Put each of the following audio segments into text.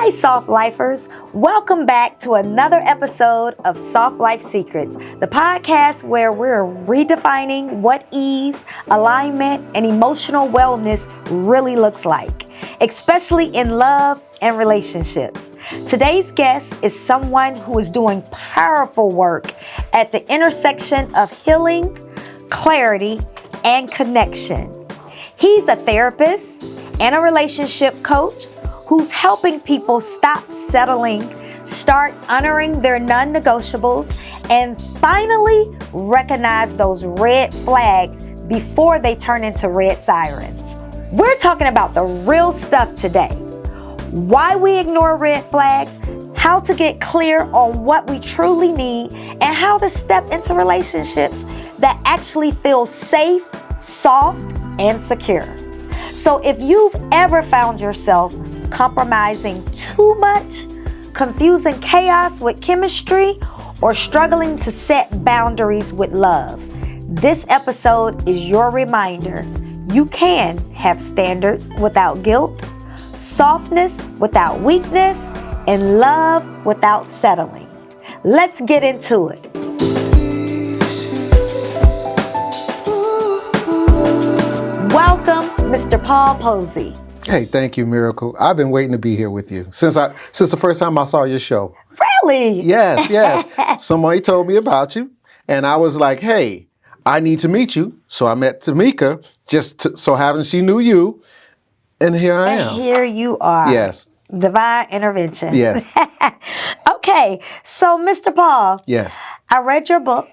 Hey, Soft Lifers. Welcome back to another episode of Soft Life Secrets, the podcast where we're redefining what ease, alignment, and emotional wellness really looks like, especially in love and relationships. Today's guest is someone who is doing powerful work at the intersection of healing, clarity, and connection. He's a therapist and a relationship coach who's helping people stop settling, start honoring their non-negotiables, and finally recognize those red flags before they turn into red sirens. We're talking about the real stuff today. Why we ignore red flags, how to get clear on what we truly need, and how to step into relationships that actually feel safe, soft, and secure. So if you've ever found yourself compromising too much, confusing chaos with chemistry, or struggling to set boundaries with love, this episode is your reminder. You can have standards without guilt, softness without weakness, and love without settling. Let's get into it. Welcome, Mr. Paul Posey. Hey, thank you, Miracle. I've been waiting to be here with you since the first time I saw your show. Really? Yes. Somebody told me about you, and I was like, hey, I need to meet you. So I met Tamika, so having she knew you, and here I am. And here you are. Yes. Divine intervention. Yes. Okay, so Mr. Paul. Yes. I read your book.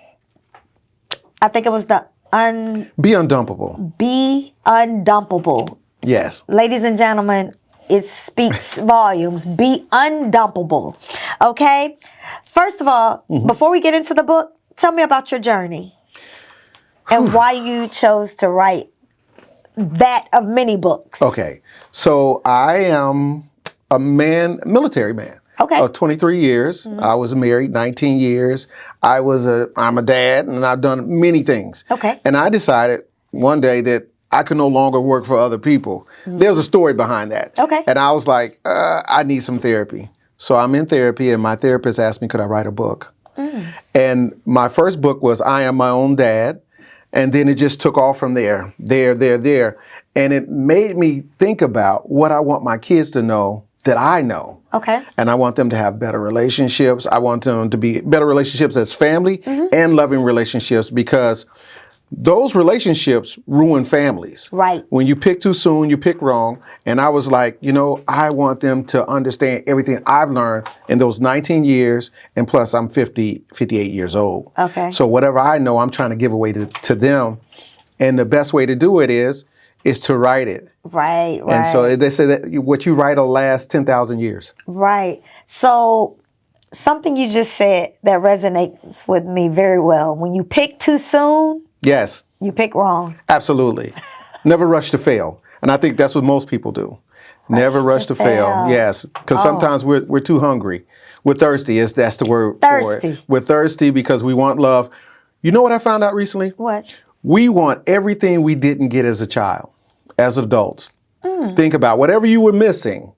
I think it was Be Un-dumpable. Be Un-dumpable. Yes. Ladies and gentlemen, it speaks volumes. Be undumpable. Okay? First of all, before we get into the book, tell me about your journey and why you chose to write that of many books. Okay. So I am a military man. Okay. Of 23 years. I was married 19 years. I'm a dad, and I've done many things. Okay. And I decided one day that I could no longer work for other people. There's a story behind that. Okay. And I was like, I need some therapy. So I'm in therapy, and my therapist asked me, could I write a book? And my first book was I Am My Own Dad. And then it just took off from there. And it made me think about what I want my kids to know that I know. Okay. And I want them to have better relationships. I want them to be better relationships as family and loving relationships, because those relationships ruin families. Right. When you pick too soon, you pick wrong. And I was like, I want them to understand everything I've learned in those 19 years. And plus, I'm 58 years old. Okay. So whatever I know, I'm trying to give away to them. And the best way to do it is to write it. Right. And so they say that what you write will last 10,000 years. Right. So something you just said that resonates with me very well. When you pick too soon, Yes. you pick wrong. Absolutely. Never rush to fail. And I think that's what most people do. Never rush to fail. Yes. Because sometimes we're too hungry. We're thirsty. That's the word for it. We're thirsty because we want love. You know what I found out recently? What? We want everything we didn't get as a child, as adults. Think about whatever you were missing.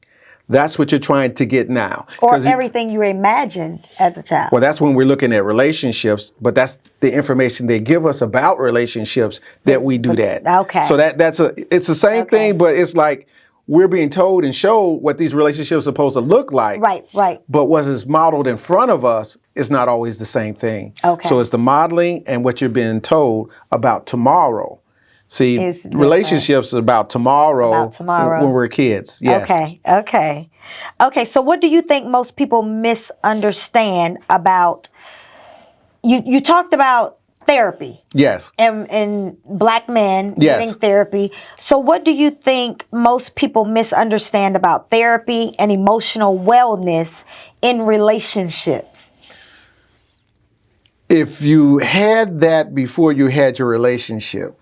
That's what you're trying to get now. Or everything you imagined as a child. Well, that's when we're looking at relationships, but that's the information they give us about relationships that we do that. Okay. So it's the same thing, but it's like we're being told and showed what these relationships are supposed to look like. Right. But what is modeled in front of us is not always the same thing. Okay. So it's the modeling and what you're being told about tomorrow. See, relationships are about tomorrow. When we're kids. Yes. Okay. So what do you think most people misunderstand about, you talked about therapy. Yes. And black men getting therapy. So what do you think most people misunderstand about therapy and emotional wellness in relationships? If you had that before you had your relationship,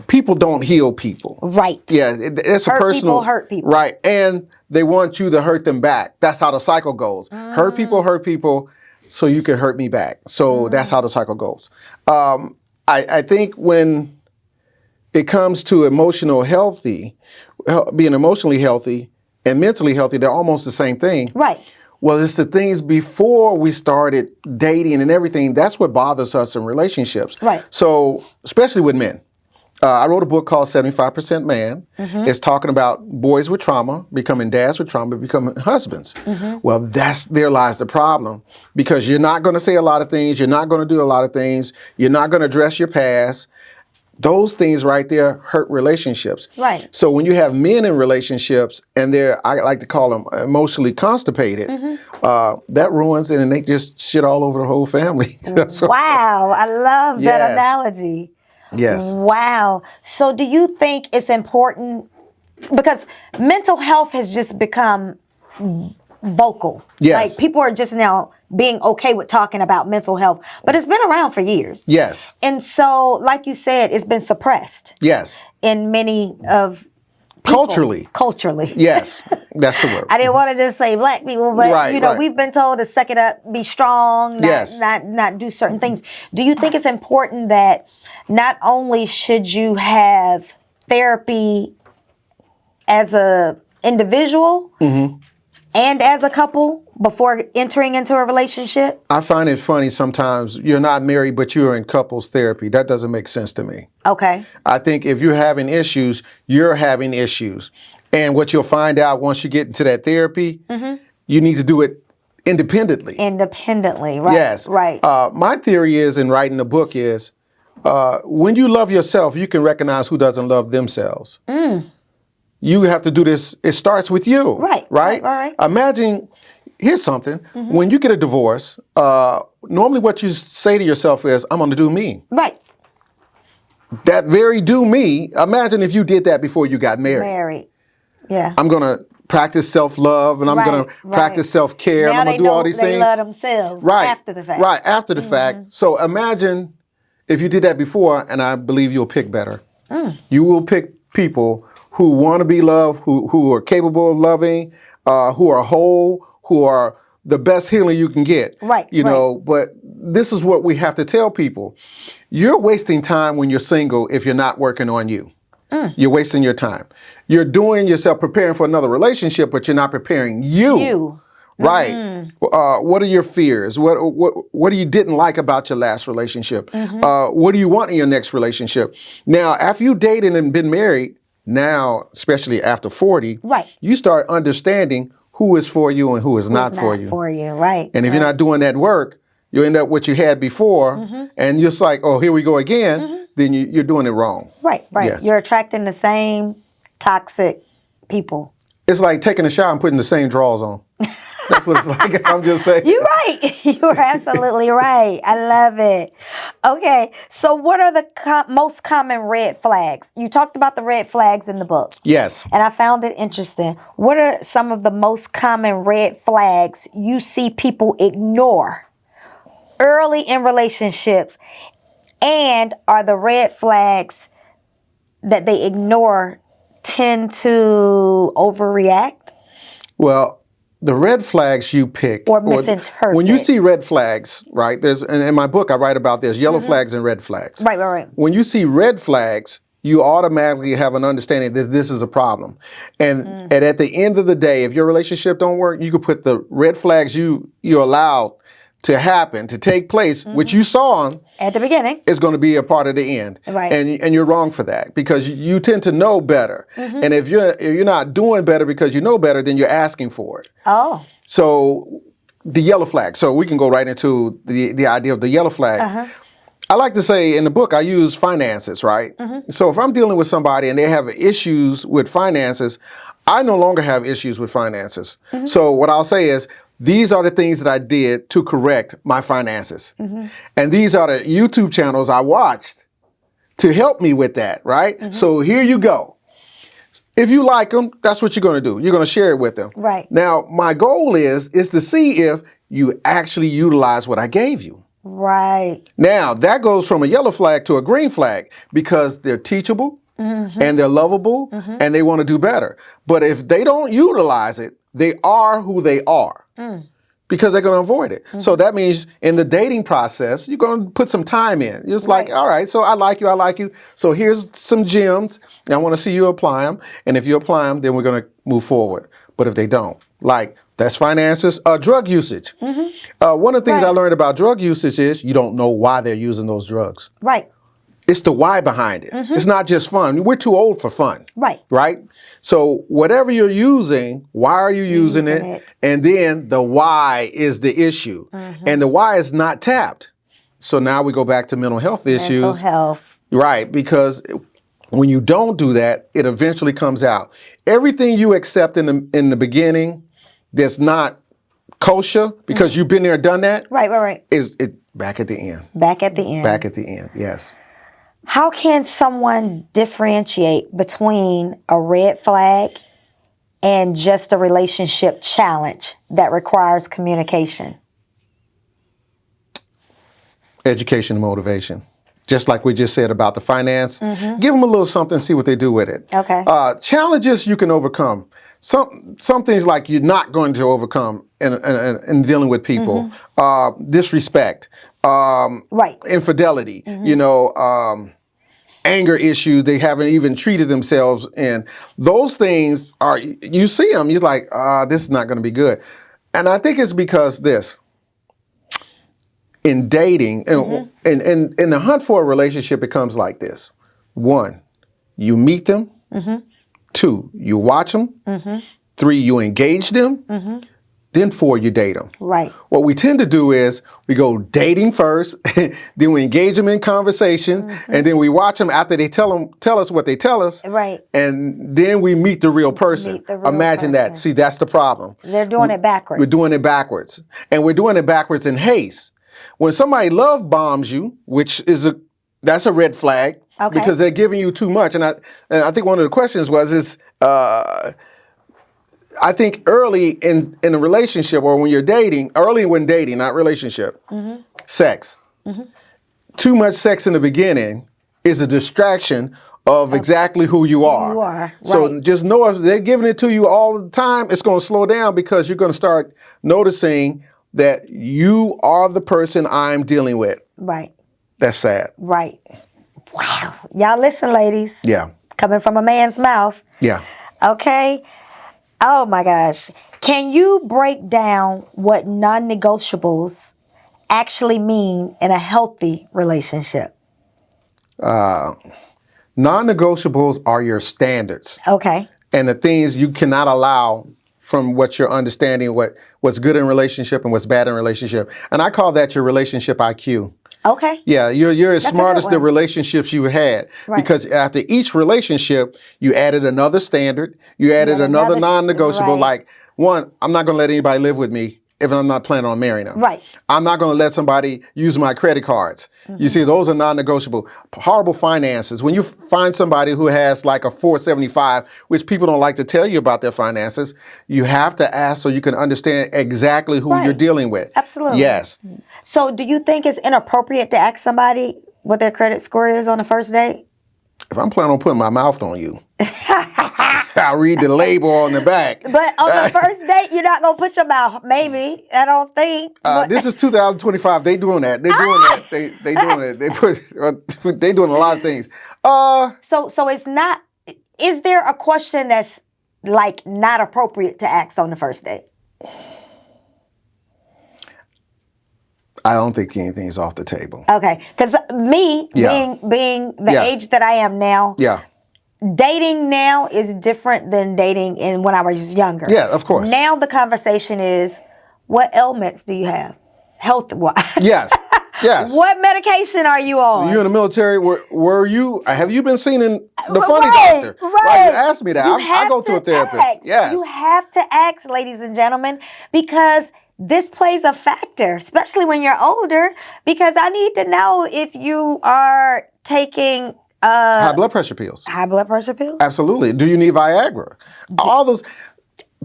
people don't heal people. Right. Yeah, it's a personal. People hurt people. Right, and they want you to hurt them back. That's how the cycle goes. Hurt people, so you can hurt me back. So that's how the cycle goes. I think when it comes to being emotionally healthy, and mentally healthy, they're almost the same thing. Right. Well, it's the things before we started dating and everything. That's what bothers us in relationships. Right. So, especially with men. I wrote a book called 75% Man. It's talking about boys with trauma, becoming dads with trauma, becoming husbands. Well, there lies the problem, because you're not going to say a lot of things. You're not going to do a lot of things. You're not going to address your past. Those things right there hurt relationships. Right. So when you have men in relationships and I like to call them emotionally constipated, that ruins it, and they just shit all over the whole family. So, Wow, I love that Yes. analogy. yes. Wow. So do you think it's important, because mental health has just become vocal. Yes. Like, people are just now being okay with talking about mental health, but it's been around for years. Yes. And so, like you said, it's been suppressed Yes. in many of people. Culturally. Yes. That's the word. I didn't want to just say black people, but Right, right. we've been told to suck it up, be strong, Yes. not do certain things. Do you think it's important that not only should you have therapy as a individual and as a couple before entering into a relationship? I find it funny sometimes. You're not married, but you're in couples therapy. That doesn't make sense to me. Okay. I think if you're having issues, you're having issues. And what you'll find out once you get into that therapy, you need to do it independently. Independently, right? Yes. Right. My theory is, in writing the book, is when you love yourself, you can recognize who doesn't love themselves. You have to do this. It starts with you. Right, Right? right. Imagine, here's something. When you get a divorce, normally what you say to yourself is, I'm going to do me. Right. That very do me, imagine if you did that before you got married. Married. Yeah. I'm going to practice self-love, and I'm going to practice self-care, and I'm going to do all these they things. love themselves after the fact. Right, after the fact. So imagine if you did that before, and I believe you'll pick better. You will pick people who want to be loved, who are capable of loving, who are whole, who are the best healing you can get. Right, You know, but this is what we have to tell people. You're wasting time when you're single if you're not working on you. You're wasting your time. You're doing yourself preparing for another relationship, but you're not preparing you. Right. What are your fears? What you didn't like about your last relationship? What do you want in your next relationship? Now, after you dated and been married, now, especially after 40, you start understanding who is for you and who is not for you. Right. And if you're not doing that work, you end up what you had before, and you're just like, oh, here we go again, then you're doing it wrong. Right. Yes. You're attracting the same toxic people. It's like taking a shower and putting the same drawers on. That's what it's like. I'm just saying. You're right. You're absolutely right. I love it. Okay. So what are the most common red flags? You talked about the red flags in the book. Yes. And I found it interesting. What are some of the most common red flags you see people ignore early in relationships? And are the red flags that they ignore tend to overreact? Well, the red flags you pick or misinterpret. When you see red flags, right? There's, and in my book I write about there's yellow flags and red flags. Right. When you see red flags, you automatically have an understanding that this is a problem. And at the end of the day, if your relationship don't work, you could put the red flags you allowed to happen, to take place, which you saw at the beginning, is going to be a part of the end. Right. And you're wrong for that, because you tend to know better. And if you're not doing better because you know better, then you're asking for it. Oh. So the yellow flag. So we can go right into the idea of the yellow flag. I like to say in the book, I use finances, right? So if I'm dealing with somebody and they have issues with finances, I no longer have issues with finances. So what I'll say is, these are the things that I did to correct my finances. And these are the YouTube channels I watched to help me with that, right? So here you go. If you like them, that's what you're going to do. You're going to share it with them. Right. Now, my goal is to see if you actually utilize what I gave you. Right. Now, that goes from a yellow flag to a green flag, because they're teachable and they're lovable and they want to do better. But if they don't utilize it, they are who they are. Because they're going to avoid it. So that means in the dating process, you're going to put some time in. You're just like, all right, so I like you. So here's some gems, and I want to see you apply them. And if you apply them, then we're going to move forward. But if they don't, like that's finances, drug usage. One of the things I learned about drug usage is you don't know why they're using those drugs. Right. It's the why behind it. It's not just fun. We're too old for fun. Right. Right? So whatever you're using, why are you using it? And then the why is the issue. And the why is not tapped. So now we go back to mental health issues. Mental health. Right, because when you don't do that, it eventually comes out. Everything you accept in the beginning that's not kosher, because you've been there, done that. Right. Is it back at the end. Back at the end. Back at the end, yes. How can someone differentiate between a red flag and just a relationship challenge that requires communication? Education and motivation. Just like we just said about the finance, give them a little something, see what they do with it. Okay. Challenges you can overcome. Some things like you're not going to overcome in dealing with people. Disrespect, infidelity, anger issues they haven't even treated themselves in. Those things are, you see them, you're like, this is not going to be good. And I think it's because in dating, and in the hunt for a relationship, it comes like this. 1, you meet them. 2, you watch them. 3, you engage them. Then 4, you date them. Right. What we tend to do is we go dating first, then we engage them in conversation, and then we watch them after they tell us what they tell us. Right. And then we meet the real person. Imagine that. See, that's the problem. They're doing it backwards. We're doing it backwards. And we're doing it backwards in haste. When somebody love bombs you, which is that's a red flag, because they're giving you too much. And I think one of the questions was I think early in a relationship, or when you're dating, not relationship, sex. Too much sex in the beginning is a distraction of exactly who you are. You are. So just know if they're giving it to you all the time, it's going to slow down, because you're going to start noticing that you are the person I'm dealing with. Right. That's sad. Right. Wow. Y'all listen, ladies. Yeah. Coming from a man's mouth. Yeah. Okay. Oh my gosh. Can you break down what non-negotiables actually mean in a healthy relationship? Non-negotiables are your standards. Okay. And the things you cannot allow from what you're understanding, what's good in relationship and what's bad in relationship. And I call that your relationship IQ. Okay. Yeah, you're as smart as the relationships you had. Right. Because after each relationship, you added another standard, you added another non-negotiable, like, 1, I'm not going to let anybody live with me if I'm not planning on marrying them. Right. I'm not going to let somebody use my credit cards. You see, those are non-negotiable. Horrible finances. When you find somebody who has like a 475, which people don't like to tell you about their finances, you have to ask so you can understand exactly who you're dealing with. Absolutely. Yes. So do you think it's inappropriate to ask somebody what their credit score is on the first date? If I'm planning on putting my mouth on you, I'll read the label on the back. But on the first date, you're not going to put your mouth, maybe. I don't think. This is 2025. They doing that. They doing that. They doing it. They doing a lot of things. So it's not, is there a question that's like not appropriate to ask on the first date? I don't think anything is off the table. Okay. Because me, being the age that I am now, dating now is different than dating when I was younger. Yeah, of course. Now the conversation is, what ailments do you have? Health-wise. Yes. Yes. What medication are you on? You in the military? Were you? Have you been seen in the funny doctor? Right. You asked me that. I go to a therapist. Yes. You have to ask, ladies and gentlemen, because this plays a factor, especially when you're older, because I need to know if you are taking high blood pressure pills. High blood pressure pills? Absolutely. Do you need Viagra? All those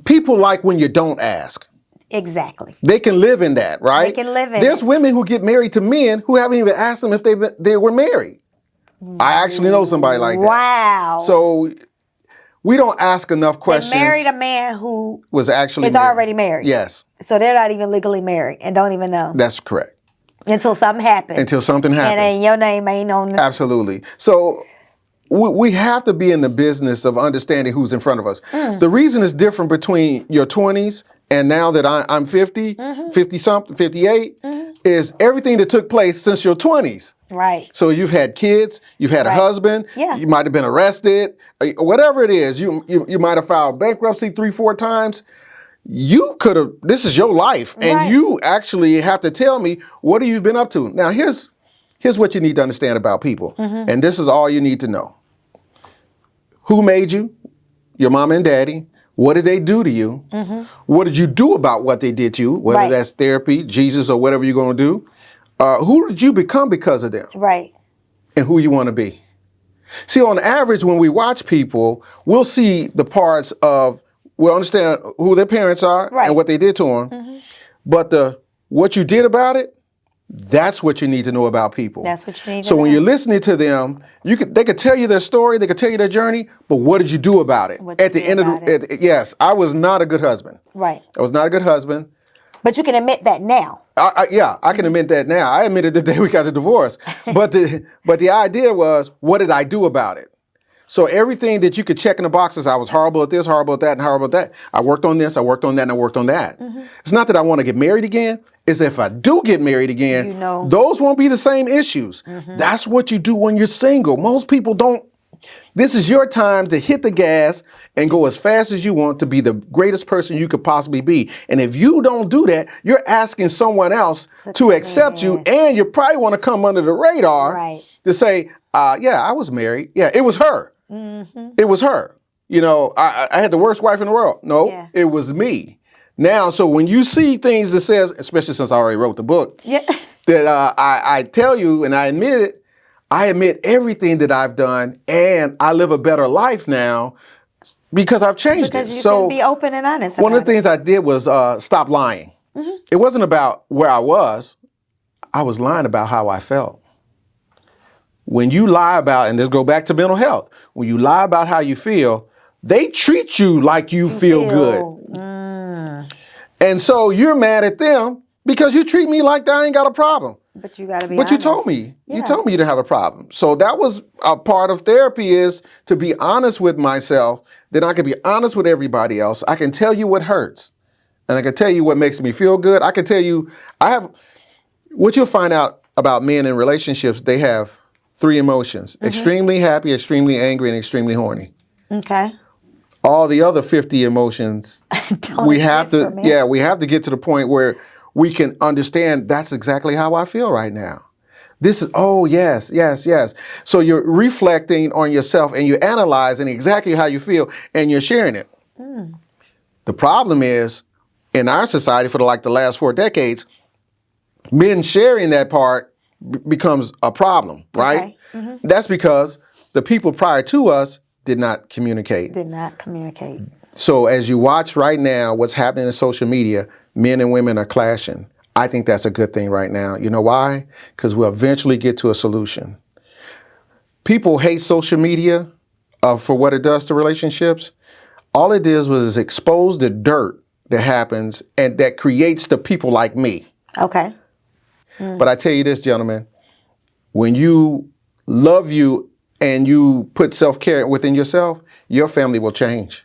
people like when you don't ask. Exactly. They can live in that, right? They can live in There's women who get married to men who haven't even asked them if they were married. I actually know somebody like that. Wow. So we don't ask enough questions. They married a man who was actually already married. Yes. So they're not even legally married and don't even know. That's correct. Until something happens. Until something happens. And then your name ain't on the... Absolutely. So we have to be in the business of understanding who's in front of us. The reason it's different between your 20s and now that I'm 50, 50-something, 58, is everything that took place since your 20s. Right. So you've had kids, you've had a husband, Yeah. you might have been arrested, whatever it is, you might have filed bankruptcy 3-4 times. You could have, this is your life, and you actually have to tell me, what have you been up to? Now, here's what you need to understand about people, and this is all you need to know. Who made you? Your mama and daddy. What did they do to you? What did you do about what they did to you, whether that's therapy, Jesus, or whatever you're going to do? Who did you become because of them? Right. And who you want to be. See, on average, when we watch people, we'll see the parts of, we'll understand who their parents are and what they did to them. But what you did about it, that's what you need to know about people. That's what you need to So know. when you're listening to them, they could tell you their story, they could tell you their journey, but what did you do about it? At the end of the, yes, I was not a good husband. Right. I was not a good husband. But you can admit that now. I can admit that now. I admitted the day we got the divorce. But the idea was, what did I do about it? So everything that you could check in the boxes, I was horrible at this, horrible at that, and horrible at that. I worked on this, I worked on that, and I worked on that. It's not that I want to get married again. It's if I do get married again, those won't be the same issues. That's what you do when you're single. Most people don't. This is your time to hit the gas and go as fast as you want to be the greatest person you could possibly be. And if you don't do that, you're asking someone else to accept you, and you probably want to come under the radar to say, yeah, I was married. Yeah, it was her. It was her. You know, I had the worst wife in the world. No, it was me. Now, so when you see things that says, especially since I already wrote the book, that I tell you and I admit it, I admit everything that I've done, and I live a better life now because I've changed because it. You so can be open and honest. One of the things I did was stop lying. It wasn't about where I was lying about how I felt. When you lie about, and let's go back to mental health, when you lie about how you feel, they treat you like you feel good. And so you're mad at them because you treat me like I ain't got a problem. But you got to be But honest. you told me. You told me you didn't have a problem. So that was a part of therapy, is to be honest with myself. Then I can be honest with everybody else. I can tell you what hurts. And I can tell you what makes me feel good. I can tell you, what you'll find out about men in relationships, they have 3 emotions: extremely happy, extremely angry, and extremely horny. Okay. All the other 50 emotions, we have to get to the point where we can understand that's exactly how I feel right now. This is, oh, yes, yes, yes. So you're reflecting on yourself and you're analyzing exactly how you feel and you're sharing it. The problem is, in our society for the last 4 decades, men sharing that part becomes a problem, right? That's because the people prior to us did not communicate. So as you watch right now what's happening in social media, men and women are clashing. I think that's a good thing right now. You know why? Because we'll eventually get to a solution. People hate social media for what it does to relationships. All it does expose the dirt that happens and that creates the people like me. Okay. But I tell you this, gentlemen, when you love you and you put self-care within yourself, your family will change.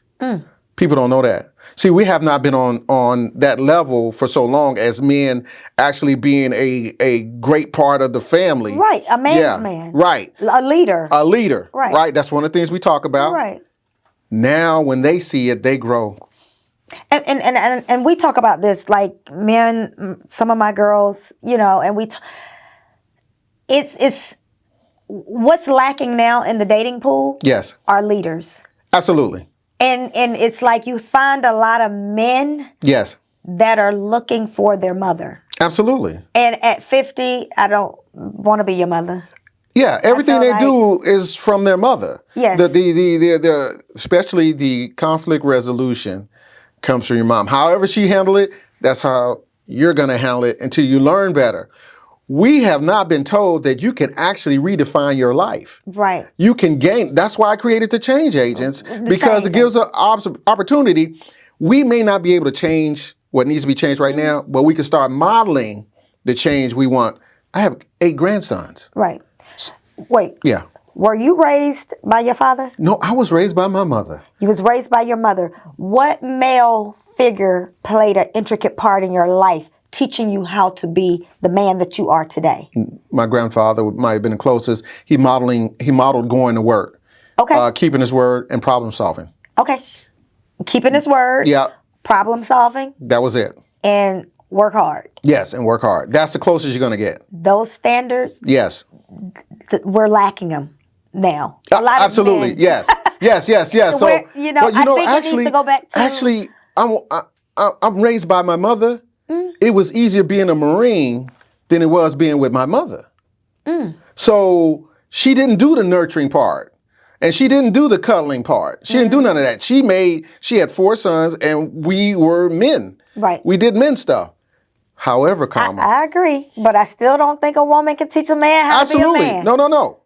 People don't know that. See, we have not been on that level for so long as men actually being a great part of the family. Right, a man's man. Right. A leader. A leader. Right. Right. That's one of the things we talk about. Right. Now, when they see it, they grow. And we talk about this, like men, some of my girls, you know, and it's what's lacking now in the dating pool. Yes. Are leaders. Absolutely. And it's like you find a lot of men. Yes. That are looking for their mother. Absolutely. And at 50, I don't want to be your mother. Yeah, everything they do is from their mother. Yes. Especially the conflict resolution comes from your mom. However she handled it, that's how you're going to handle it until you learn better. We have not been told that you can actually redefine your life. Right. You can gain. That's why I created the change agents, because it gives an opportunity. We may not be able to change what needs to be changed right now, but we can start modeling the change we want. I have 8 grandsons. Right. Wait. Yeah. Were you raised by your father? No, I was raised by my mother. You was raised by your mother. What male figure played an intricate part in your life, teaching you how to be the man that you are today? My grandfather might have been the closest. He modeled going to work. Okay. Keeping his word and problem solving. Okay. Keeping his word. Yeah. Problem solving. That was it. And work hard. Yes, and work hard. That's the closest you're going to get. Those standards, Yes. We're lacking them now. A lot Absolutely. of men. Yes. Yes. So, I think it needs to go back to... Actually, I'm raised by my mother. It was easier being a Marine than it was being with my mother. So she didn't do the nurturing part. And she didn't do the cuddling part. She didn't do none of that. She had 4 sons, and we were men. Right. We did men stuff. However, I agree, but I still don't think a woman can teach a man how to be a man. No.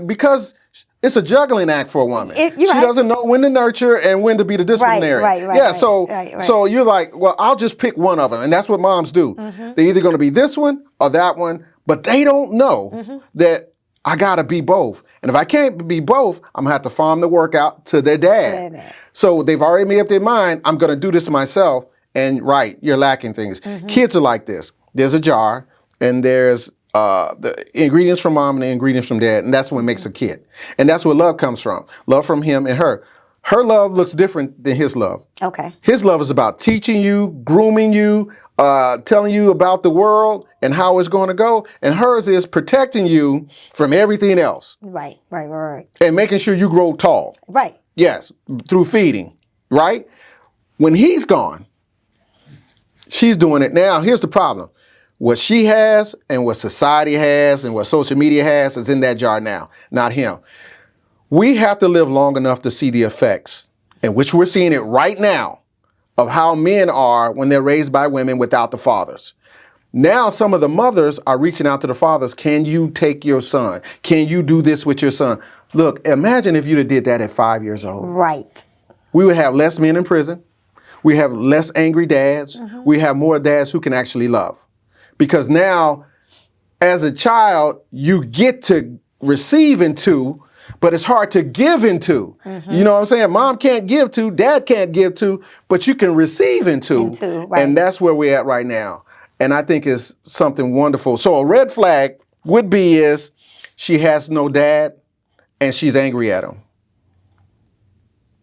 Because it's a juggling act for a woman. She right. doesn't know when to nurture and when to be the disciplinary. Right. So you're like, well, I'll just pick one of them. And that's what moms do. They're either going to be this one or that one, but they don't know that I got to be both. And if I can't be both, I'm going to have to farm the work out to their dad. So they've already made up their mind, I'm going to do this myself. And right, you're lacking things. Kids are like this. There's a jar, and there's the ingredients from mom and the ingredients from dad, and that's what makes a kid. And that's where love comes from. Love from him and her. Her love looks different than his love. Okay. His love is about teaching you, grooming you, telling you about the world and how it's going to go. And hers is protecting you from everything else. Right. And making sure you grow tall. Right. Yes, through feeding, right? When he's gone, she's doing it now. Here's the problem. What she has and what society has and what social media has is in that jar now, not him. We have to live long enough to see the effects, in which we're seeing it right now, of how men are when they're raised by women without the fathers. Now some of the mothers are reaching out to the fathers. Can you take your son? Can you do this with your son? Look, imagine if you'd have did that at 5 years old. Right. We would have less men in prison. We have less angry dads. We have more dads who can actually love. Because now, as a child, you get to receive into, but it's hard to give into. You know what I'm saying? Mom can't give to, dad can't give to, but you can receive into. Right. And that's where we're at right now. And I think it's something wonderful. So a red flag would be is she has no dad and she's angry at him.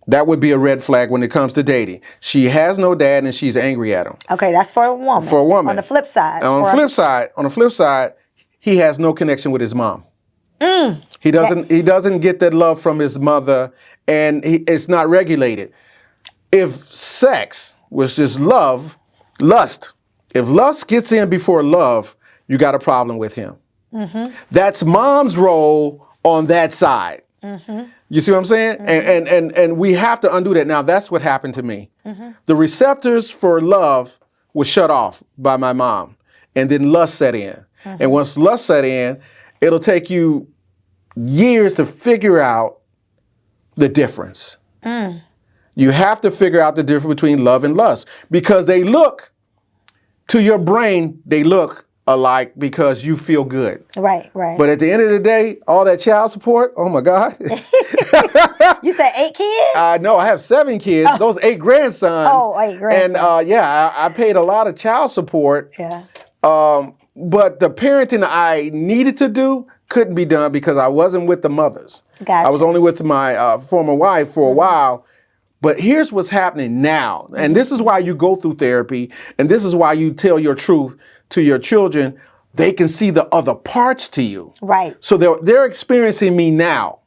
That would be a red flag when it comes to dating. She has no dad and she's angry at him. Okay, that's for a woman. For a woman. On the flip side. And on the flip side, he has no connection with his mom. He doesn't get that love from his mother, and it's not regulated. If sex was just lust, if lust gets in before love, you got a problem with him. That's mom's role on that side. You see what I'm saying? And we have to undo that. Now, that's what happened to me. The receptors for love was shut off by my mom, and then lust set in. And once lust set in, it'll take you years to figure out the difference. You have to figure out the difference between love and lust, because they look, to your brain, they look alike because you feel good. Right. But at the end of the day, all that child support, oh my God. You said 8 kids? No, I have 7 kids. Those 8 grandsons. Oh, 8 grandsons. And I paid a lot of child support. Yeah. But the parenting I needed to do couldn't be done because I wasn't with the mothers. Gotcha. I was only with my former wife for a while. But here's what's happening now. And this is why you go through therapy. And this is why you tell your truth to your children. They can see the other parts to you. Right. So they're experiencing me now.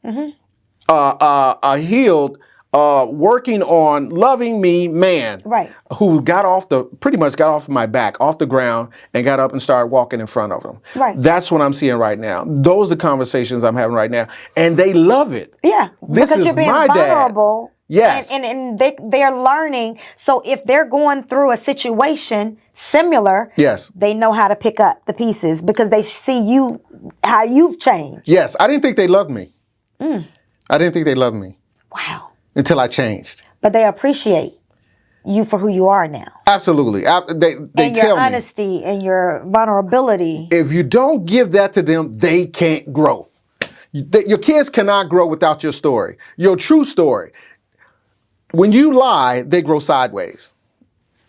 A healed, working on loving me man. Right. Who pretty much got off my back, off the ground, and got up and started walking in front of them. Right. That's what I'm seeing right now. Those are the conversations I'm having right now. And they love it. Yeah. This because is you're being my vulnerable. Dad. Yes. And they're learning. So if they're going through a situation similar, yes, they know how to pick up the pieces because they see you, how you've changed. Yes. I didn't think they loved me. I didn't think they loved me. Wow. Until I changed. But they appreciate you for who you are now. Absolutely. They and tell me. your honesty and your vulnerability. If you don't give that to them, they can't grow. Your kids cannot grow without your story, your true story. When you lie, they grow sideways.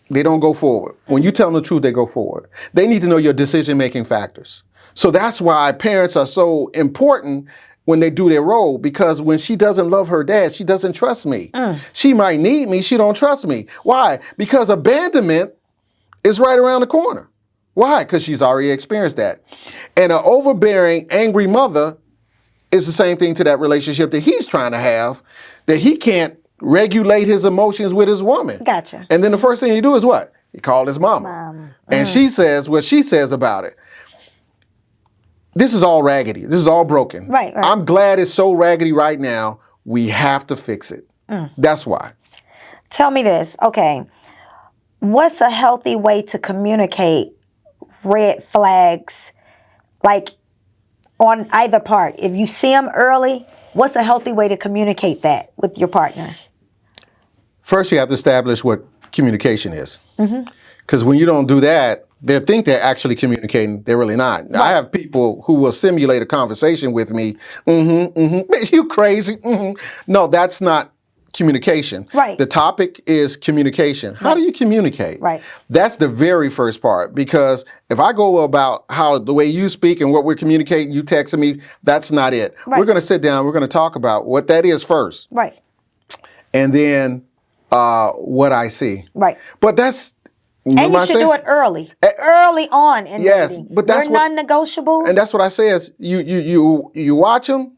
They don't go forward. When you tell them the truth, they go forward. They need to know your decision-making factors. So that's why parents are so important when they do their role, because when she doesn't love her dad, she doesn't trust me. She might need me, she don't trust me. Why? Because abandonment is right around the corner. Why? Because she's already experienced that. And an overbearing, angry mother is the same thing to that relationship that he's trying to have, that he can't regulate his emotions with his woman. Gotcha. And then the first thing you do is what? You call his mama. And she says what she says about it. This is all raggedy. This is all broken. Right. I'm glad it's so raggedy right now. We have to fix it. That's why. Tell me this. Okay. What's a healthy way to communicate red flags, like on either part? If you see them early, what's a healthy way to communicate that with your partner? First, you have to establish what communication is. Because when you don't do that, they think they're actually communicating. They're really not. Right. I have people who will simulate a conversation with me. You crazy. No, that's not communication. Right. The topic is communication. How do you communicate? Right. That's the very first part. Because if I go about how the way you speak and what we're communicating, you texting me, that's not it. Right. We're going to sit down. We're going to talk about what that is first. Right. And then what I see. Right. But that's... And you should do it early. Early on in yes, dating. But that's what non-negotiables. And that's what I say is you watch them,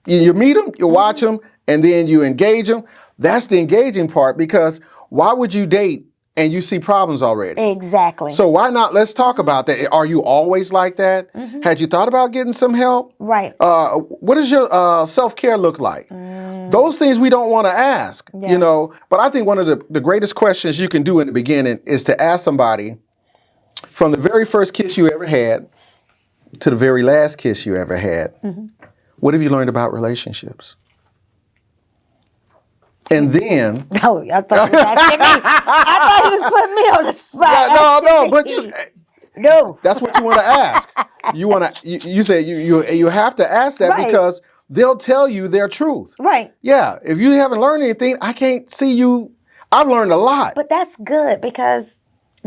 you meet them, you watch them, and then you engage them. That's the engaging part, because why would you date and you see problems already? Exactly. So why not? Let's talk about that. Are you always like that? Had you thought about getting some help? Right. What does your self-care look like? Those things we don't want to ask, you know. But I think one of the greatest questions you can do in the beginning is to ask somebody, from the very first kiss you ever had to the very last kiss you ever had, what have you learned about relationships? And then... No, I thought he was asking me. I thought he was putting me on the spot. Yeah, but no. That's what you want to ask. You want to. You say you have to ask that, because they'll tell you their truth. Right. Yeah. If you haven't learned anything, I can't see you. I've learned a lot. But that's good, because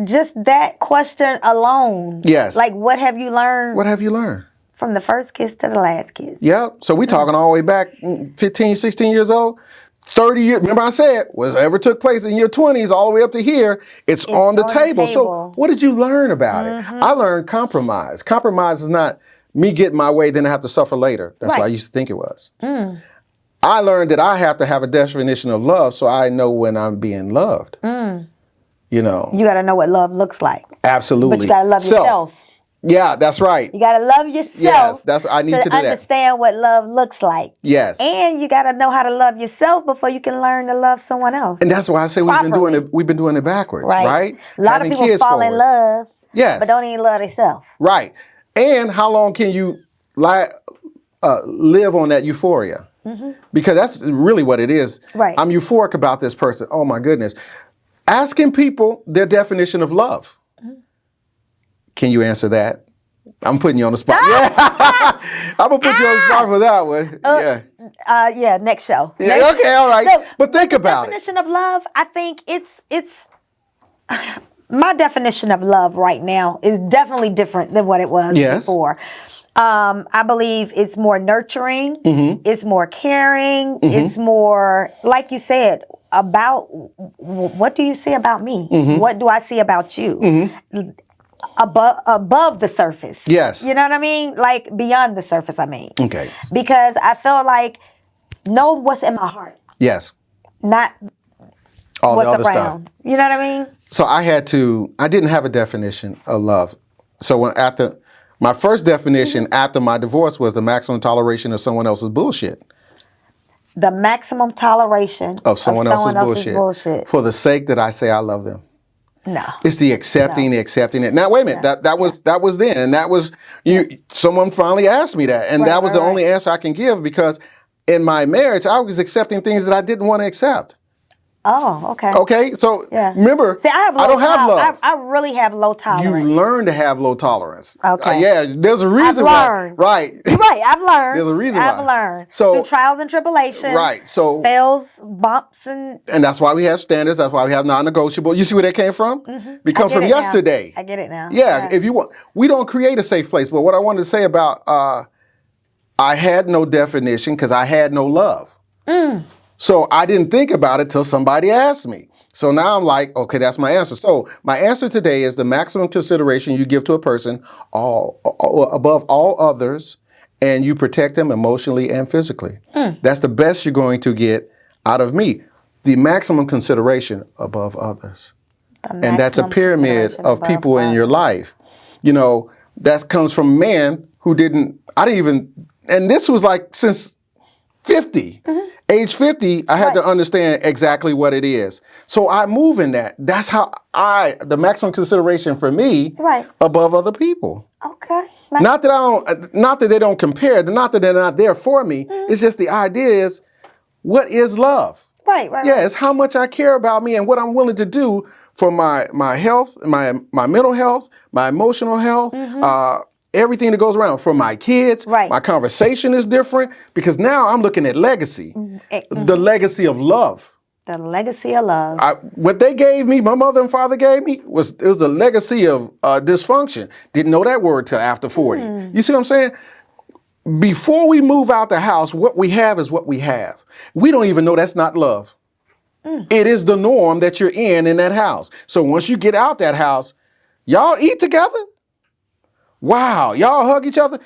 just that question alone. Yes. Like, what have you learned? What have you learned? From the first kiss to the last kiss. Yep. So we're talking all the way back 15, 16 years old. 30 years, remember I said, whatever took place in your 20s all the way up to here, it's on the table. So what did you learn about it? I learned compromise. Compromise is not me getting my way, then I have to suffer later. That's what I used to think it was. I learned that I have to have a definition of love so I know when I'm being loved. You know. You got to know what love looks like. Absolutely. But you got to love yourself. Yeah, that's right. You got to love yourself. Yes, I need to do that. Understand what love looks like. Yes. And you got to know how to love yourself before you can learn to love someone else. And that's why I say we've been doing it backwards, right? A lot of people fall in love, but don't even love themselves. Right. And how long can you live on that euphoria? Because that's really what it is. Right. I'm euphoric about this person. Oh my goodness. Asking people their definition of love. Can you answer that? I'm putting you on the spot. I'm going to put you on the spot for that one. Next show. Yeah, okay, all right. So, but think about it. Definition of love, I think it's my definition of love right now is definitely different than what it was before. I believe it's more nurturing. It's more caring. It's more, like you said, about what do you see about me? What do I see about you? Above the surface. Yes. You know what I mean? Like beyond the surface, I mean. Okay. Because I feel like know what's in my heart. Yes. Not all what's the other around. stuff. You know what I mean? So I didn't have a definition of love. So my first definition after my divorce was the maximum toleration of someone else's bullshit. The maximum toleration of someone else's bullshit. For the sake that I say I love them. No. It's the accepting it. Now wait a minute. That was then, and that was someone finally asked me that, and that was the only answer I can give, because in my marriage I was accepting things that I didn't want to accept. Oh, okay. Okay, so Yeah. remember, See, I don't have love. I really have low You tolerance. learn to have low tolerance. Okay. Yeah, there's a reason I've why. learned. Right. You're right. I've learned. There's a reason I've why. learned. So- through trials and tribulations. Right, so- fails, bumps, and And that's why we have standards. That's why we have non-negotiable. You see where that came from? It comes from yesterday. I get it now. Yeah, if you want, we don't create a safe place. But what I wanted to say about, I had no definition because I had no love. So I didn't think about it till somebody asked me. So now I'm like, okay, that's my answer. So my answer today is the maximum consideration you give to a person above all others, and you protect them emotionally and physically. That's the best you're going to get out of me. The maximum consideration above others. And that's a pyramid of people in your life. You know, that comes from a man who and this was like since 50. Age 50, I had to understand exactly what it is. So I move in that. That's how the maximum consideration for me above other people. Okay. Not that they don't compare, not that they're not there for me. It's just the idea is, what is love? Right. Yeah, it's how much I care about me and what I'm willing to do for my health, my mental health, my emotional health, everything that goes around. For my kids, my conversation is different because now I'm looking at legacy, the legacy of love. The legacy of love. What they gave me, my mother and father gave me, was a legacy of dysfunction. Didn't know that word till after 40. You see what I'm saying? Before we move out the house, what we have is what we have. We don't even know that's not love. It is the norm that you're in that house. So once you get out that house, y'all eat together? Wow, y'all hug each other?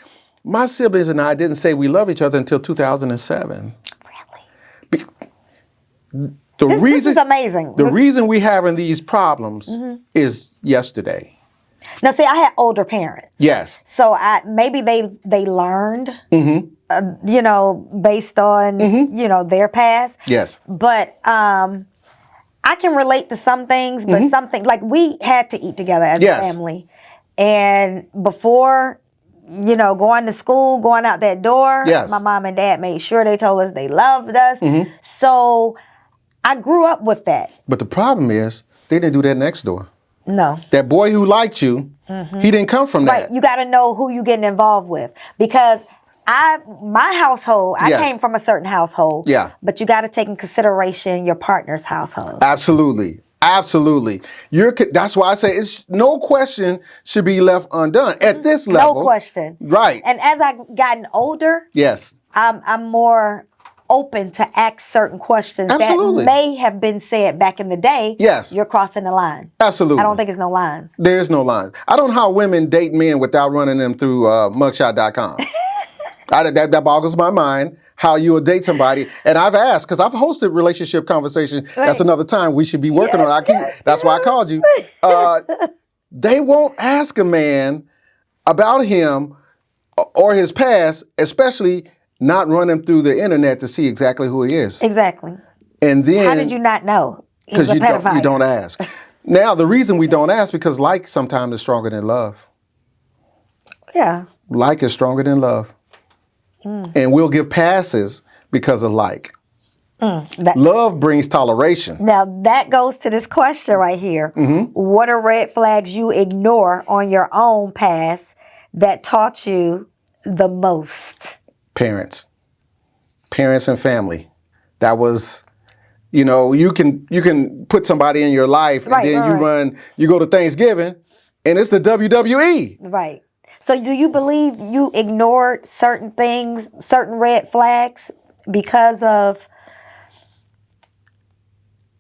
My siblings and I didn't say we love each other until 2007. Really? This is amazing. The reason we having these problems is yesterday. Now, see, I had older parents. Yes. So maybe they learned, you know, based on, you know, their past. Yes. But I can relate to some things, but something like we had to eat together as a family. And before, you know, going to school, going out that door, my mom and dad made sure they told us they loved us. So I grew up with that. But the problem is, they didn't do that next door. No. That boy who liked you, he didn't come from that. Right. You got to know who you're getting involved with. Because my household, I came from a certain household. Yeah. But you got to take in consideration your partner's household. Absolutely. Absolutely. That's why I say no question should be left undone at this level. No question. Right. And as I've gotten older, I'm more open to ask certain questions that may have been said back in the day. Yes. You're crossing the line. Absolutely. I don't think it's no lines. There's no lines. I don't know how women date men without running them through mugshot.com. That boggles my mind. How you would date somebody. And I've asked, because I've hosted relationship conversations. That's another time we should be working on. That's why I called you. They won't ask a man about him or his past, especially not run him through the internet to see exactly who he is. Exactly. And then, how did you not know? Because you don't ask. Now, the reason we don't ask, because like sometimes is stronger than love. Yeah. Like is stronger than love. And we'll give passes because of like. Love brings toleration. Now, that goes to this question right here. What are red flags you ignore on your own past that taught you the most? Parents and family. That was, you know, you can put somebody in your life and then you go to Thanksgiving and it's the WWE. Right. So do you believe you ignored certain things, certain red flags because of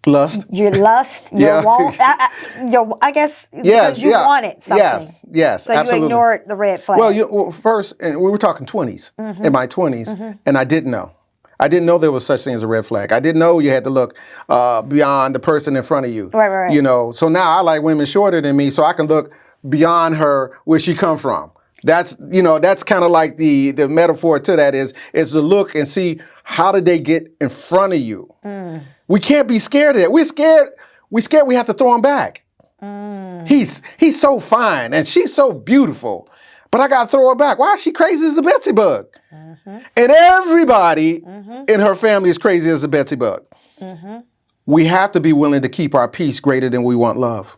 lust? Your lust, your want, I guess because you wanted something. Yes, so absolutely. You ignored the red flag. Well, first, and we were talking 20s, in my 20s, and I didn't know. I didn't know there was such thing as a red flag. I didn't know you had to look beyond the person in front of you. Right. You know, so now I like women shorter than me, so I can look beyond her where she come from. That's kind of like the metaphor to that is to look and see how did they get in front of you. We can't be scared of that. We're scared we have to throw him back. He's so fine and she's so beautiful, but I gotta throw her back. Why is she crazy as a Betsy bug? And everybody in her family is crazy as a Betsy bug. we have to be willing to keep our peace greater than we want love.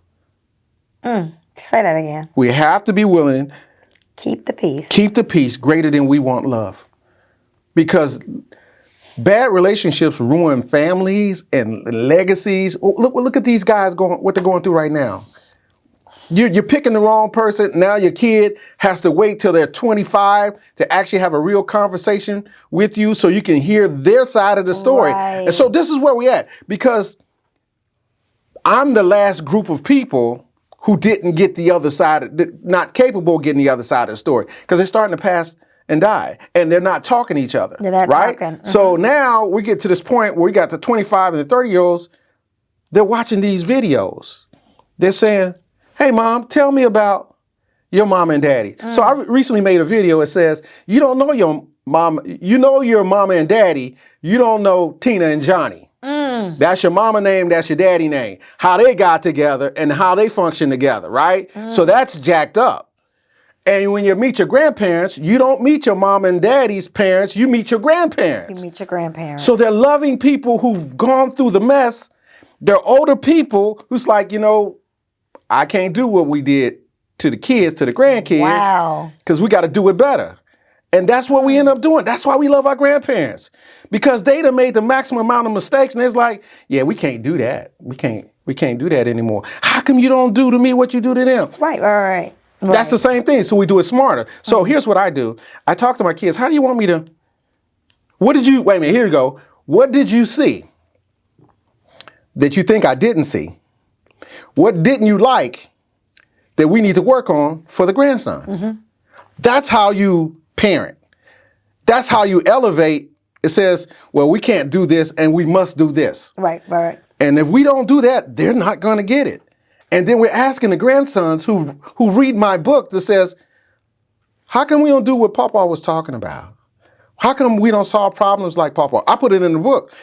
Say that again. We have to be willing Keep the peace. keep the peace greater than we want love. Because bad relationships ruin families and legacies. Oh, look at these guys what they're going through right now. You're picking the wrong person. Now your kid has to wait till they're 25 to actually have a real conversation with you so you can hear their side of the story. Right. And so this is where we're at, because I'm the last group of people who didn't get the other side, not capable of getting the other side of the story, because they're starting to pass and die, and they're not talking to each other, They're not right? talking. So now we get to this point where we got the 25 and the 30-year-olds, they're watching these videos. They're saying, hey, Mom, tell me about your mom and daddy. So I recently made a video. It says, you don't know your mom, you know your mama and daddy, you don't know Tina and Johnny. That's your mama name, that's your daddy name. How they got together and how they function together, right? So that's jacked up. And when you meet your grandparents, you don't meet your mom and daddy's parents, you meet your grandparents. You meet your grandparents. So they're loving people who've gone through the mess. They're older people who's like, I can't do what we did to the kids, to the grandkids. Wow. Because we got to do it better. And that's what we end up doing. That's why we love our grandparents. Because they done made the maximum amount of mistakes. And it's like, yeah, we can't do that. We can't do that anymore. How come you don't do to me what you do to them? Right. That's the same thing. So we do it smarter. So here's what I do. I talk to my kids. How do you want me to, wait a minute, here you go. What did you see that you think I didn't see? What didn't you like that we need to work on for the grandsons? That's how you parent. That's how you elevate. It says, well, we can't do this and we must do this. Right. And if we don't do that, they're not going to get it. And then we're asking the grandsons who read my book that says, how come we don't do what Papa was talking about? How come we don't solve problems like Papa? I put it in the book.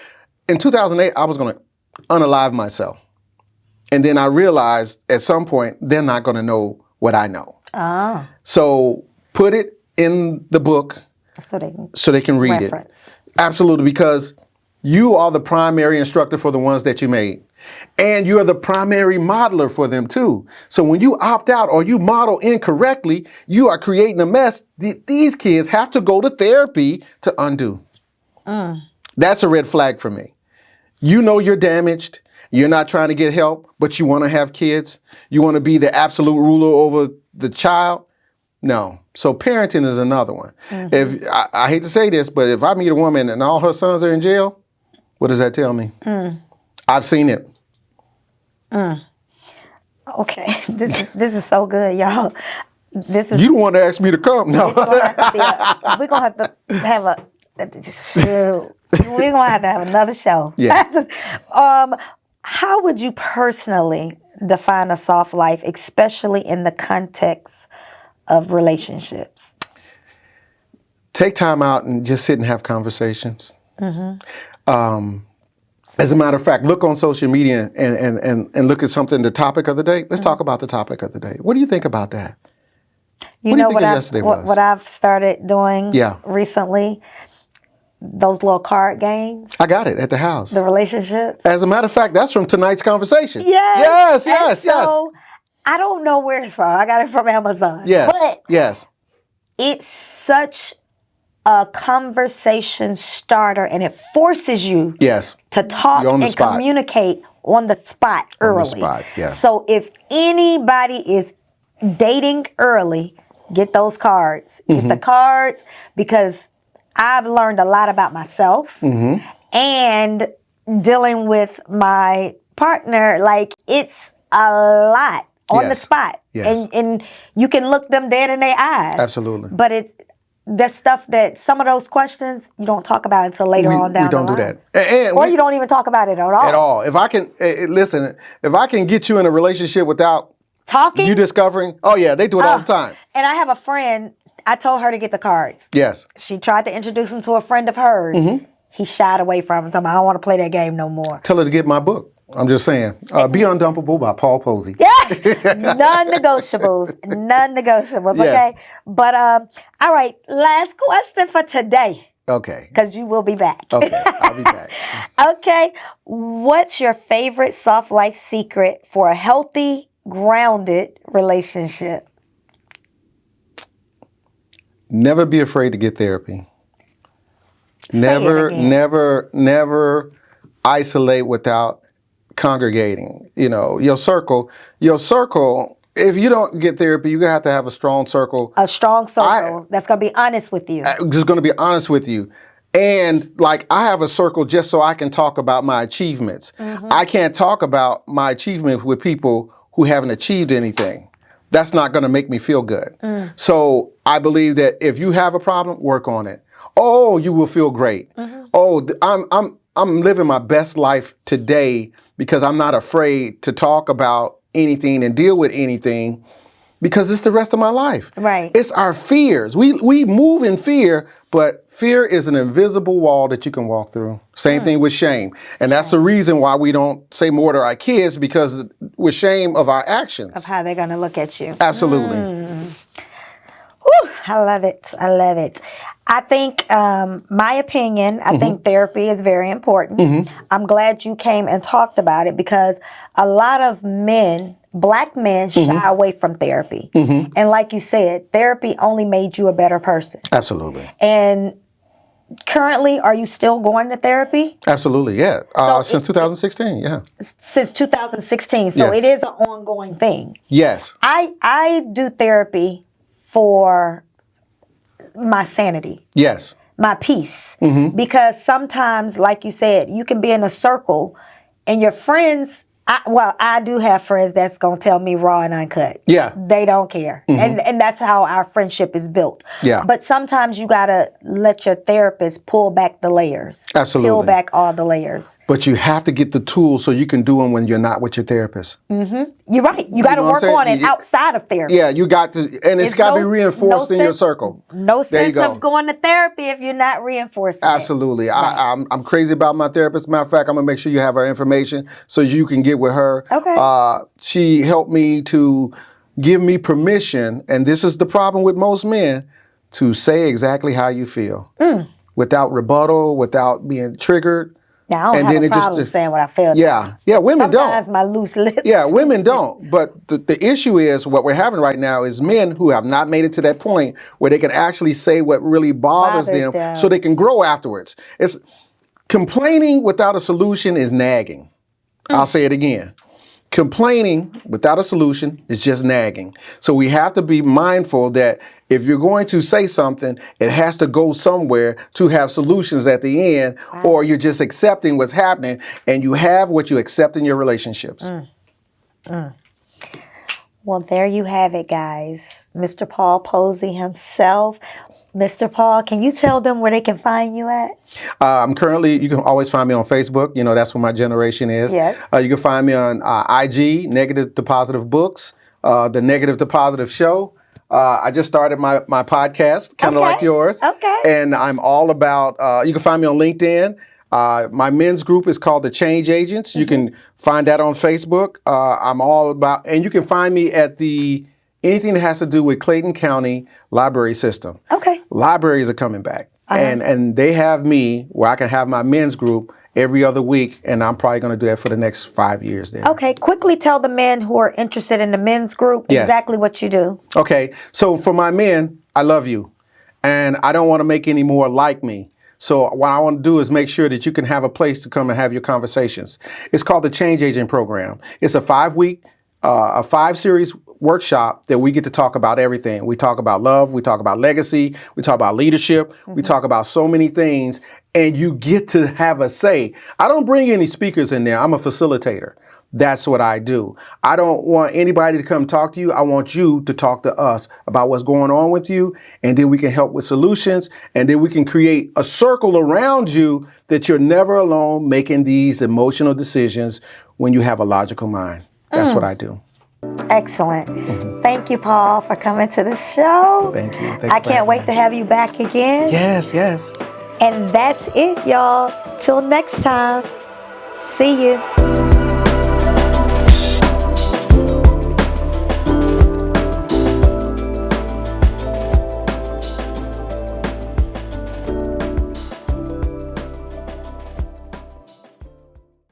In 2008, I was going to unalive myself. And then I realized at some point, they're not going to know what I know. So put it in the book so they can read reference. it. Absolutely, because you are the primary instructor for the ones that you made. And you're the primary modeler for them too. So when you opt out or you model incorrectly, you are creating a mess these kids have to go to therapy to undo. That's a red flag for me. You know you're damaged. You're not trying to get help, but you want to have kids. You want to be the absolute ruler over the child. No. So parenting is another one. If I hate to say this, but if I meet a woman and all her sons are in jail, what does that tell me? I've seen it. Okay, this is so good, y'all. This is. You don't want to ask me to come, no. We're gonna have to have a. We're gonna have to have another show. Yes. How would you personally define a soft life, especially in the context of relationships? Take time out and just sit and have conversations. As a matter of fact, look on social media and look at something, the topic of the day. Let's talk about the topic of the day. What do you think about that? You know what I've started doing recently? Those little card games. I got it at the house. The relationships. As a matter of fact, that's from tonight's conversation. Yes. Yes. I don't know where it's from. I got it from Amazon. Yes. Yes. It's such a conversation starter, and it forces you to talk and communicate on the spot early. On the spot, yeah. So if anybody is dating early, get those cards. Get the cards, because I've learned a lot about myself and dealing with my partner. Like, it's a lot on the spot. Yes. And you can look them dead in their eyes. Absolutely. But it's the stuff that some of those questions you don't talk about until later on down the line. We don't do that. Or you don't even talk about it at all. At all. If I can, listen, if I can get you in a relationship without talking, you discovering, they do it all the time. And I have a friend, I told her to get the cards. Yes. She tried to introduce him to a friend of hers. He shied away from him, talking about, I don't want to play that game no more. Tell her to get my book. I'm just saying. Be Un-dumpable by Posey. Non-negotiables. Non-negotiables, okay? But, all right, last question for today. Okay. Because you will be back. Okay, I'll be back. Okay. What's your favorite soft life secret for a healthy, grounded relationship? Never be afraid to get therapy. Say it Never, again. never isolate without congregating. You know, your circle, if you don't get therapy, you're going to have a strong circle. A strong circle that's going to be honest with you. I'm just going to be honest with you. And like, I have a circle just so I can talk about my achievements. I can't talk about my achievements with people who haven't achieved anything. That's not going to make me feel good. So I believe that if you have a problem, work on it. Oh, you will feel great. Oh, I'm living my best life today because I'm not afraid to talk about anything and deal with anything because it's the rest of my life. Right. It's our fears. We move in fear, but fear is an invisible wall that you can walk through. Same thing with shame. And that's the reason why we don't say more to our kids, because we're ashamed of our actions. Of how they're going to look at you. Absolutely. Whew, I love it. I love it. I think, my opinion, I think therapy is very important. I'm glad you came and talked about it because a lot of men, Black men, shy away from therapy. And like you said, therapy only made you a better person. Absolutely. And currently, are you still going to therapy? Absolutely, yeah. Since 2016, yeah. Since 2016. So Yes. it is an ongoing thing. Yes. I do therapy for my sanity, Yes. my peace. Because sometimes, like you said, you can be in a circle and your friends, I do have friends that's going to tell me raw and uncut. Yeah. They don't care. And that's how our friendship is built. Yeah. But sometimes you got to let your therapist pull back the layers. Absolutely. Peel back all the layers. But you have to get the tools so you can do them when you're not with your therapist. You're right. You got to know what work I'm saying? on it outside of therapy. Yeah, you got to, and it's got to be reinforced in your circle. No There you sense go. of going to therapy if you're not reinforcing it. Absolutely. I'm crazy about my therapist. Matter of fact, I'm going to make sure you have her information so you can get with her. Okay. She helped me to give me permission, and this is the problem with most men, to say exactly how you feel without rebuttal, without being triggered. Now, I don't have a problem saying what I feel. Yeah, women Sometimes don't. my loose lips. Yeah, women don't. But the issue is what we're having right now is men who have not made it to that point where they can actually say what really bothers them so they can grow afterwards. It's complaining without a solution is nagging. I'll say it again. Complaining without a solution is just nagging. So we have to be mindful that if you're going to say something, it has to go somewhere to have solutions at the end, or you're just accepting what's happening, and you have what you accept in your relationships. Well, there you have it, guys. Mr. Paul Posey himself. Mr. Paul, can you tell them where they can find you at? You can always find me on Facebook. You know, that's what my generation is. Yes. You can find me on IG, Negative to Positive Books, The Negative to Positive Show. I just started my podcast, kind of like yours. Okay. And I'm all about, you can find me on LinkedIn. My men's group is called The Change Agents. You can find that on Facebook. I'm all about, and you can find me at anything that has to do with Clayton County Library System. Okay. Libraries are coming back. And they have me where I can have my men's group every other week, and I'm probably going to do that for the next 5 years there. Okay, quickly tell the men who are interested in the men's group exactly what you do. Okay, so for my men, I love you, and I don't want to make any more like me. So what I want to do is make sure that you can have a place to come and have your conversations. It's called the Change Agent Program. It's a 5-week, a 5-series workshop that we get to talk about everything. We talk about love, we talk about legacy, we talk about leadership, we talk about so many things, and you get to have a say. I don't bring any speakers in there. I'm a facilitator. That's what I do. I don't want anybody to come talk to you. I want you to talk to us about what's going on with you, and then we can help with solutions, and then we can create a circle around you that you're never alone making these emotional decisions when you have a logical mind. That's what I do. Excellent. Thank you, Paul, for coming to the show. Thank you. I can't wait to have you back again. Yes, yes. And that's it, y'all. Till next time. See you.